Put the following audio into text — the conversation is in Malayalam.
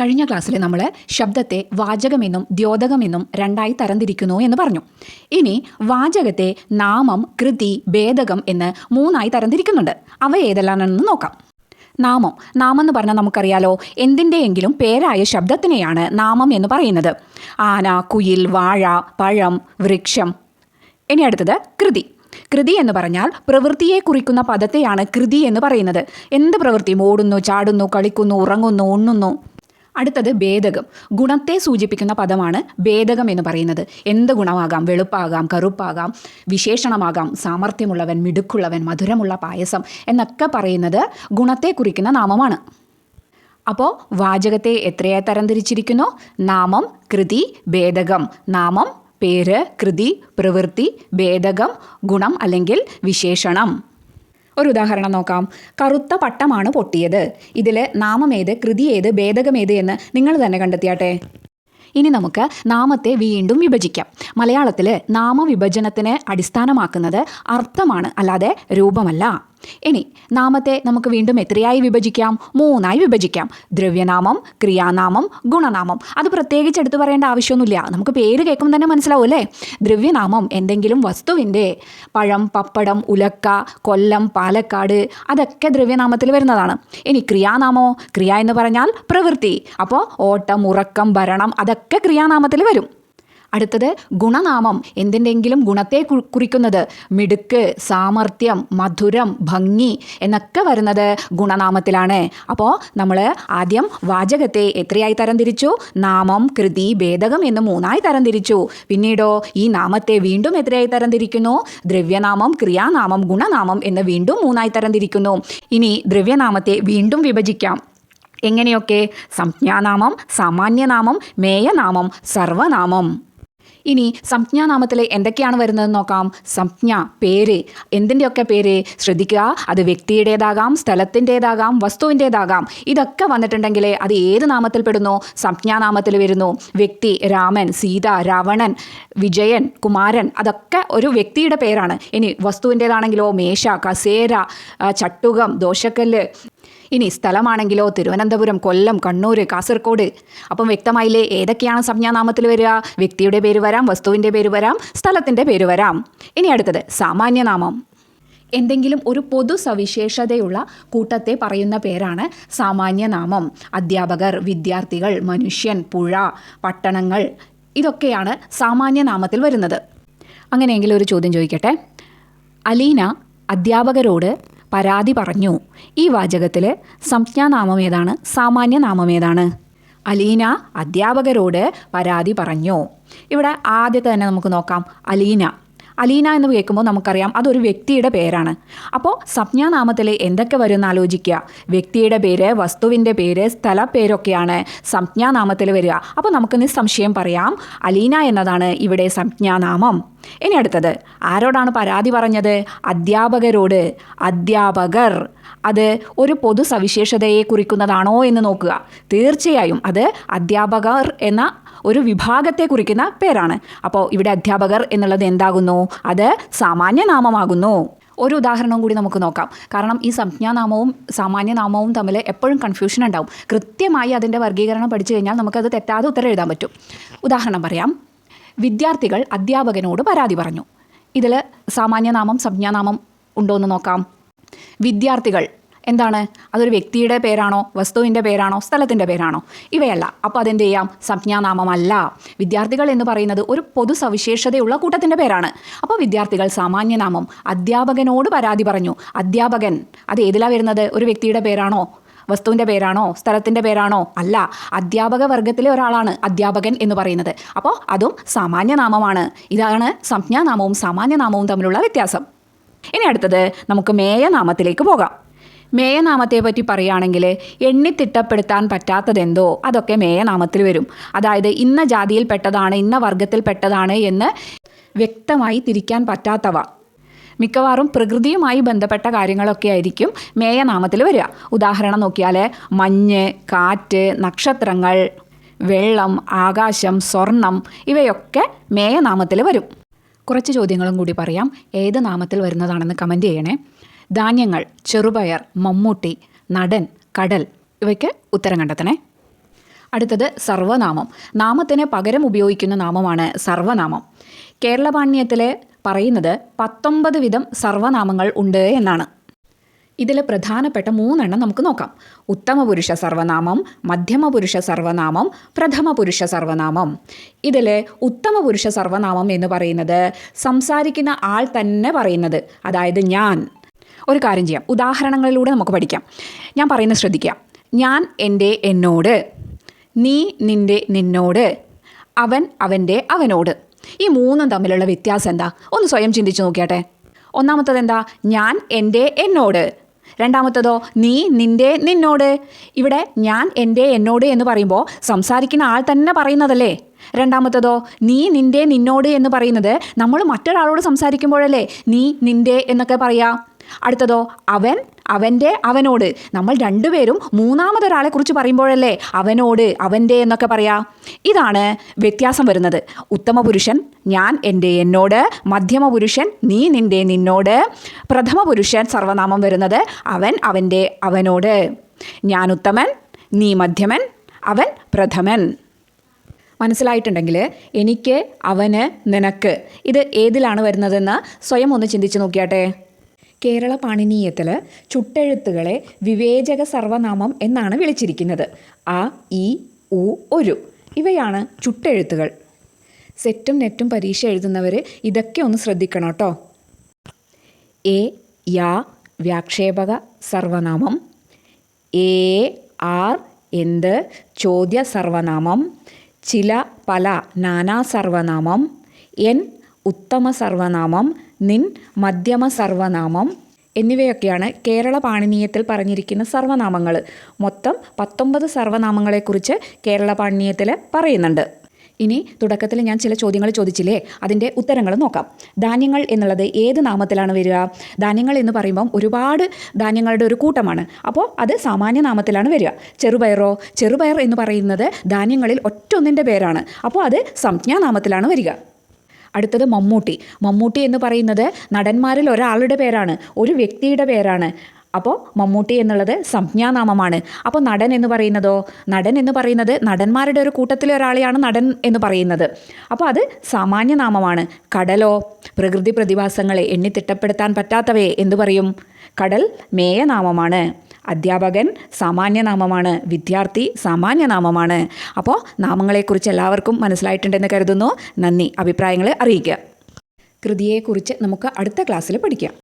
കഴിഞ്ഞ ക്ലാസ്സിൽ നമ്മൾ ശബ്ദത്തെ വാചകമെന്നും ദ്യോതകമെന്നും രണ്ടായി തരംതിരിക്കുന്നു എന്ന് പറഞ്ഞു. ഇനി വാചകത്തെ നാമം, കൃതി, ഭേദകം എന്ന് മൂന്നായി തരംതിരിക്കുന്നുണ്ട്. അവ ഏതെല്ലാമെന്ന് നോക്കാം. നാമം എന്ന് പറഞ്ഞാൽ നമുക്കറിയാലോ, എന്തിൻ്റെയെങ്കിലും പേരായ ശബ്ദത്തിനെയാണ് നാമം എന്ന് പറയുന്നത്. ആന, കുയിൽ, വാഴ, പഴം, വൃക്ഷം. ഇനി അടുത്തത് കൃതി. കൃതി എന്ന് പറഞ്ഞാൽ പ്രവൃത്തിയെ കുറിക്കുന്ന പദത്തെയാണ് കൃതി എന്ന് പറയുന്നത്. എന്ത് പ്രവൃത്തിയും, ഓടുന്നു, ചാടുന്നു, കളിക്കുന്നു, ഉറങ്ങുന്നു, ഉണ്ണുന്നു. അടുത്തത് ഭേദകം. ഗുണത്തെ സൂചിപ്പിക്കുന്ന പദമാണ് ഭേദകം എന്ന് പറയുന്നത്. എന്ത് ഗുണമാകാം, വെളുപ്പാകാം, കറുപ്പാകാം, വിശേഷണമാകാം, സാമർഥ്യമുള്ളവൻ, മിടുക്കുള്ളവൻ, മധുരമുള്ള പായസം എന്നൊക്കെ പറയുന്നത് ഗുണത്തെ കുറിക്കുന്ന നാമമാണ്. അപ്പോൾ വാചകത്തെ എത്രയായി തരംതിരിച്ചിരിക്കുന്നു? നാമം, കൃതി, ഭേദകം. നാമം പേര്, കൃതി പ്രവൃത്തി, ഭേദകം ഗുണം അല്ലെങ്കിൽ വിശേഷണം. ഒരു ഉദാഹരണം നോക്കാം. കറുത്ത പട്ടമാണ് പൊട്ടിയത്. ഇതിൽ നാമം ഏത്, കൃതി ഏത്, ഭേദകം ഏത് എന്ന് നിങ്ങൾ തന്നെ കണ്ടെത്തിയാട്ടെ. ഇനി നമുക്ക് നാമത്തെ വീണ്ടും വിഭജിക്കാം. മലയാളത്തിൽ നാമവിഭജനത്തിന് അടിസ്ഥാനമാക്കുന്നത് അർത്ഥമാണ്, അല്ലാതെ രൂപമല്ല. ഇനി നാമത്തെ നമുക്ക് വീണ്ടും എത്രയായി വിഭജിക്കാം? മൂന്നായി വിഭജിക്കാം. ദ്രവ്യനാമം, ക്രിയാനാമം, ഗുണനാമം. അത് പ്രത്യേകിച്ച് എടുത്തു പറയേണ്ട ആവശ്യമൊന്നുമില്ല. നമുക്ക് പേര് കേൾക്കുമ്പോൾ തന്നെ മനസ്സിലാവും അല്ലേ? ദ്രവ്യനാമം എന്തെങ്കിലും വസ്തുവിൻ്റെ, പഴം, പപ്പടം, ഉലക്ക, കൊല്ലം, പാലക്കാട്, അതൊക്കെ ദ്രവ്യനാമത്തിൽ വരുന്നതാണ്. ഇനി ക്രിയാനാമോ? ക്രിയ എന്ന് പറഞ്ഞാൽ പ്രവൃത്തി. അപ്പോൾ ഓട്ടം, ഉറക്കം, ഭരണം, അതൊക്കെ ക്രിയാനാമത്തിൽ വരും. അടുത്തത് ഗുണനാമം. എന്തിൻ്റെങ്കിലും ഗുണത്തെ കുറിക്കുന്നത്. മിടുക്ക്, സാമർഥ്യം, മധുരം, ഭംഗി എന്നൊക്കെ വരുന്നത് ഗുണനാമത്തിലാണ്. അപ്പോൾ നമ്മൾ ആദ്യം വാചകത്തെ എത്രയായി തരംതിരിച്ചു? നാമം, കൃതി, ഭേദകം എന്ന് മൂന്നായി തരംതിരിച്ചു. പിന്നീടോ ഈ നാമത്തെ വീണ്ടും എത്രയായി തരംതിരിക്കുന്നു? ദ്രവ്യനാമം, ക്രിയാനാമം, ഗുണനാമം എന്ന് വീണ്ടും മൂന്നായി തരംതിരിക്കുന്നു. ഇനി ദ്രവ്യനാമത്തെ വീണ്ടും വിഭജിക്കാം. എങ്ങനെയൊക്കെ? സംജ്ഞാനാമം, സാമാന്യനാമം, മേയനാമം, സർവനാമം. ഇനി സംജ്ഞാനാമത്തിൽ എന്തൊക്കെയാണ് വരുന്നതെന്ന് നോക്കാം. സംജ്ഞ പേര്. എന്തിൻ്റെയൊക്കെ പേര്? ശ്രദ്ധിക്കുക, അത് വ്യക്തിയുടേതാകാം, സ്ഥലത്തിൻ്റേതാകാം, വസ്തുവിൻ്റേതാകാം. ഇതൊക്കെ വന്നിട്ടുണ്ടെങ്കിൽ അത് ഏത് നാമത്തിൽ പെടുന്നു? സംജ്ഞാനാമത്തിൽ വരുന്നു. വ്യക്തി രാമൻ, സീത, രാവണൻ, വിജയൻ, കുമാരൻ, അതൊക്കെ ഒരു വ്യക്തിയുടെ പേരാണ്. ഇനി വസ്തുവിൻ്റേതാണെങ്കിലോ മേശ, കസേര, ചട്ടുകം, ദോശക്കല്ല്. ഇനി സ്ഥലമാണെങ്കിലോ തിരുവനന്തപുരം, കൊല്ലം, കണ്ണൂർ, കാസർഗോഡ്. അപ്പം വ്യക്തമായില്ലേ ഏതൊക്കെയാണ് സംജ്ഞാനാമത്തിൽ വരിക? വ്യക്തിയുടെ പേര് വരാം, വസ്തുവിൻ്റെ പേര് വരാം, സ്ഥലത്തിൻ്റെ പേര് വരാം. ഇനി അടുത്തത് സാമാന്യനാമം. എന്തെങ്കിലും ഒരു പൊതു സവിശേഷതയുള്ള കൂട്ടത്തെ പറയുന്ന പേരാണ് സാമാന്യനാമം. അധ്യാപകർ, വിദ്യാർത്ഥികൾ, മനുഷ്യൻ, പുഴ, പട്ടണങ്ങൾ, ഇതൊക്കെയാണ് സാമാന്യനാമത്തിൽ വരുന്നത്. അങ്ങനെയെങ്കിൽ ഒരു ചോദ്യം ചോദിക്കട്ടെ. അലീന അധ്യാപകരോട് പരാതി പറഞ്ഞു. ഈ വാചകത്തിൽ സംജ്ഞാനാമം ഏതാണ്, സാമാന്യനാമം ഏതാണ്? അലീന അധ്യാപകരോട് പരാതി പറഞ്ഞു. ഇവിടെ ആദ്യത്തെ തന്നെ നമുക്ക് നോക്കാം. അലീന എന്ന് കേൾക്കുമ്പോൾ നമുക്കറിയാം അതൊരു വ്യക്തിയുടെ പേരാണ്. അപ്പോൾ സംജ്ഞാനാമത്തിൽ എന്തൊക്കെ വരുമെന്ന് ആലോചിക്കുക. വ്യക്തിയുടെ പേര്, വസ്തുവിൻ്റെ പേര്, സ്ഥലപ്പേരൊക്കെയാണ് സംജ്ഞാനാമത്തിൽ വരിക. അപ്പോൾ നമുക്ക് നിസ്സംശയം പറയാം അലീന എന്നതാണ് ഇവിടെ സംജ്ഞാനാമം. ഇനി അടുത്തത് ആരോടാണ് പരാതി പറഞ്ഞത്? അധ്യാപകരോട്. അധ്യാപകർ അത് ഒരു പൊതു സവിശേഷതയെ കുറിക്കുന്നതാണോ എന്ന് നോക്കുക. തീർച്ചയായും അത് അധ്യാപകർ എന്ന ഒരു വിഭാഗത്തെ കുറിക്കുന്ന പേരാണ്. അപ്പോൾ ഇവിടെ അധ്യാപകർ എന്നുള്ളത് എന്താകുന്നു? അത് സാമാന്യനാമമാകുന്നു. ഒരു ഉദാഹരണം കൂടി നമുക്ക് നോക്കാം. കാരണം ഈ സംജ്ഞാനാമവും സാമാന്യനാമവും തമ്മിൽ എപ്പോഴും കൺഫ്യൂഷൻ ഉണ്ടാവും. കൃത്യമായി അതിൻ്റെ വർഗീകരണം പഠിച്ചു കഴിഞ്ഞാൽ നമുക്കത് തെറ്റാതെ ഉത്തരം എഴുതാൻ പറ്റും. ഉദാഹരണം പറയാം. വിദ്യാർത്ഥികൾ അധ്യാപകനോട് പരാതി പറഞ്ഞു. ഇതിൽ സാമാന്യനാമം, സംജ്ഞാനാമം ഉണ്ടോ എന്ന് നോക്കാം. വിദ്യാർത്ഥികൾ എന്താണ്? അതൊരു വ്യക്തിയുടെ പേരാണോ, വസ്തുവിൻ്റെ പേരാണോ, സ്ഥലത്തിൻ്റെ പേരാണോ? ഇവയല്ല. അപ്പോൾ അതെന്ത് ചെയ്യാം? സംജ്ഞാനാമമല്ല. വിദ്യാർത്ഥികൾ എന്ന് പറയുന്നത് ഒരു പൊതു സവിശേഷതയുള്ള കൂട്ടത്തിൻ്റെ പേരാണ്. അപ്പോൾ വിദ്യാർത്ഥികൾ സാമാന്യനാമം. അധ്യാപകനോട് പരാതി പറഞ്ഞു. അധ്യാപകൻ അത് ഏതിലാണ് വരുന്നത്? ഒരു വ്യക്തിയുടെ പേരാണോ, വസ്തുവിൻ്റെ പേരാണോ, സ്ഥലത്തിൻ്റെ പേരാണോ? അല്ല. അധ്യാപക വർഗത്തിലെ ഒരാളാണ് അധ്യാപകൻ എന്ന് പറയുന്നത്. അപ്പോൾ അതും സാമാന്യനാമമാണ്. ഇതാണ് സംജ്ഞാനാമവും സാമാന്യനാമവും തമ്മിലുള്ള വ്യത്യാസം. ഇനി അടുത്തത് നമുക്ക് മേയനാമത്തിലേക്ക് പോകാം. മേയനാമത്തെ പറ്റി പറയുകയാണെങ്കിൽ എണ്ണിത്തിട്ടപ്പെടുത്താൻ പറ്റാത്തതെന്തോ അതൊക്കെ മേയനാമത്തിൽ വരും. അതായത് ഇന്ന ജാതിയിൽപ്പെട്ടതാണ്, ഇന്ന വർഗത്തിൽപ്പെട്ടതാണ് എന്ന് വ്യക്തമായി തിരിക്കാൻ പറ്റാത്തവ. മിക്കവാറും പ്രകൃതിയുമായി ബന്ധപ്പെട്ട കാര്യങ്ങളൊക്കെ ആയിരിക്കും മേയനാമത്തിൽ വരിക. ഉദാഹരണം നോക്കിയാൽ മഞ്ഞ്, കാറ്റ്, നക്ഷത്രങ്ങൾ, വെള്ളം, ആകാശം, സ്വർണം, ഇവയൊക്കെ മേയനാമത്തിൽ വരും. കുറച്ച് ചോദ്യങ്ങളും കൂടി പറയാം. ഏത് നാമത്തിൽ വരുന്നതാണെന്ന് കമൻറ്റ് ചെയ്യണേ. ധാന്യങ്ങൾ, ചെറുപയർ, മമ്മൂട്ടി, നടൻ, കടൽ, ഇവയ്ക്ക് ഉത്തരം കണ്ടെത്തണേ. അടുത്തത് സർവനാമം. നാമത്തിന് പകരം ഉപയോഗിക്കുന്ന നാമമാണ് സർവനാമം. കേരള പാണ്ഡ്യത്തിൽ പറയുന്നത് 19 വിധം സർവനാമങ്ങൾ ഉണ്ട് എന്നാണ്. ഇതിൽ പ്രധാനപ്പെട്ട 3 നമുക്ക് നോക്കാം. ഉത്തമപുരുഷ സർവനാമം, മധ്യമപുരുഷ സർവനാമം, പ്രഥമപുരുഷ സർവനാമം. ഇതിൽ ഉത്തമപുരുഷ സർവനാമം എന്ന് പറയുന്നത് സംസാരിക്കുന്ന ആൾ തന്നെ പറയുന്നത്, അതായത് ഞാൻ. ഒരു കാര്യം ചെയ്യാം, ഉദാഹരണങ്ങളിലൂടെ നമുക്ക് പഠിക്കാം. ഞാൻ പറയുന്നത് ശ്രദ്ധിക്കാം. ഞാൻ എൻ്റെ എന്നോട്, നീ നിൻ്റെ നിന്നോട്, അവൻ അവൻ്റെ അവനോട്. ഈ 3 തമ്മിലുള്ള വ്യത്യാസം എന്താ? ഒന്ന് സ്വയം ചിന്തിച്ച് നോക്കിയാട്ടെ. ഒന്നാമത്തത് എന്താ? ഞാൻ എൻ്റെ എന്നോട്. രണ്ടാമത്തതോ നീ നിൻ്റെ നിന്നോട്. ഇവിടെ ഞാൻ എൻ്റെ എന്നോട് എന്ന് പറയുമ്പോൾ സംസാരിക്കുന്ന ആൾ തന്നെ പറയുന്നതല്ലേ. രണ്ടാമത്തതോ നീ നിൻ്റെ നിന്നോട് എന്ന് പറയുന്നത് നമ്മൾ മറ്റൊരാളോട് സംസാരിക്കുമ്പോഴല്ലേ നീ നിൻ്റെ എന്നൊക്കെ പറയാം. അടുത്തതോ അവൻ അവൻ്റെ അവനോട്. നമ്മൾ രണ്ടുപേരും മൂന്നാമതൊരാളെ കുറിച്ച് പറയുമ്പോഴല്ലേ അവനോട് അവൻ്റെ എന്നൊക്കെ പറയാം. ഇതാണ് വ്യത്യാസം വരുന്നത്. ഉത്തമ പുരുഷൻ ഞാൻ എൻ്റെ എന്നോട്, മധ്യമ പുരുഷൻ നീ നിൻ്റെ നിന്നോട്, പ്രഥമ പുരുഷൻ സർവനാമം വരുന്നത് അവൻ അവൻ്റെ അവനോട്. ഞാൻ ഉത്തമൻ, നീ മധ്യമൻ, അവൻ പ്രഥമൻ. മനസ്സിലായിട്ടുണ്ടെങ്കിൽ എനിക്ക്, അവന്, നിനക്ക് ഇത് ഏതിലാണ് വരുന്നതെന്ന് സ്വയം ഒന്ന് ചിന്തിച്ച് നോക്കിയാട്ടെ. കേരള പാണിനീയത്തിൽ ചുട്ടെഴുത്തുകളെ വിവേചക സർവനാമം എന്നാണ് വിളിച്ചിരിക്കുന്നത്. അ, ഇ, ഉ, ഒരു ഇവയാണ് ചുട്ടെഴുത്തുകൾ. സെറ്റും നെറ്റും പരീക്ഷ എഴുതുന്നവർ ഇതൊക്കെ ഒന്ന് ശ്രദ്ധിക്കണം കേട്ടോ. എ, യാ വ്യാക്ഷേപക സർവനാമം, ഏ, ആർ എന്ത് ചോദ്യ സർവനാമം, ചില പല നാനാ സർവനാമം, എൻ ഉത്തമ സർവനാമം, നിൻ മധ്യമ സർവനാമം എന്നിവയൊക്കെയാണ് കേരള പാണിനീയത്തിൽ പറഞ്ഞിരിക്കുന്ന സർവനാമങ്ങൾ. മൊത്തം 19 സർവനാമങ്ങളെക്കുറിച്ച് കേരള പാണിനീയത്തിൽ പറയുന്നുണ്ട്. ഇനി തുടക്കത്തിൽ ഞാൻ ചില ചോദ്യങ്ങൾ ചോദിച്ചില്ലേ, അതിൻ്റെ ഉത്തരങ്ങൾ നോക്കാം. ധാന്യങ്ങൾ എന്നുള്ളത് ഏത് നാമത്തിലാണ് വരിക? ധാന്യങ്ങൾ എന്ന് പറയുമ്പം ഒരുപാട് ധാന്യങ്ങളുടെ ഒരു കൂട്ടമാണ്. അപ്പോൾ അത് സാമാന്യ നാമത്തിലാണ് വരിക. ചെറുപയറോ? ചെറുപയർ എന്ന് പറയുന്നത് ധാന്യങ്ങളിൽ ഒറ്റൊന്നിൻ്റെ പേരാണ്. അപ്പോൾ അത് സംജ്ഞാനാമത്തിലാണ് വരിക. അടുത്തത് മമ്മൂട്ടി. മമ്മൂട്ടി എന്ന് പറയുന്നത് നടന്മാരിൽ ഒരാളുടെ പേരാണ്, ഒരു വ്യക്തിയുടെ പേരാണ്. അപ്പോൾ മമ്മൂട്ടി എന്നുള്ളത് സംജ്ഞാനാമമാണ്. അപ്പോൾ നടൻ എന്ന് പറയുന്നതോ? നടൻ എന്ന് പറയുന്നത് നടന്മാരുടെ ഒരു കൂട്ടത്തിലെ ഒരാളെയാണ് നടൻ എന്ന് പറയുന്നത്. അപ്പോൾ അത് സാമാന്യനാമമാണ്. കടലോ? പ്രകൃതി പ്രതിഭാസങ്ങളെ എണ്ണിത്തിട്ടപ്പെടുത്താൻ പറ്റാത്തവയെ എന്തു പറയും? കടൽ മേയനാമമാണ്. അധ്യാപകൻ സാമാന്യനാമമാണ്. വിദ്യാർത്ഥി സാമാന്യനാമമാണ്. അപ്പോൾ നാമങ്ങളെക്കുറിച്ച് എല്ലാവർക്കും മനസ്സിലായിട്ടുണ്ടെന്ന് കരുതുന്നു. നന്ദി. അഭിപ്രായങ്ങൾ അറിയിക്കുക. കൃതിയെക്കുറിച്ച് നമുക്ക് അടുത്ത ക്ലാസ്സിൽ പഠിക്കാം.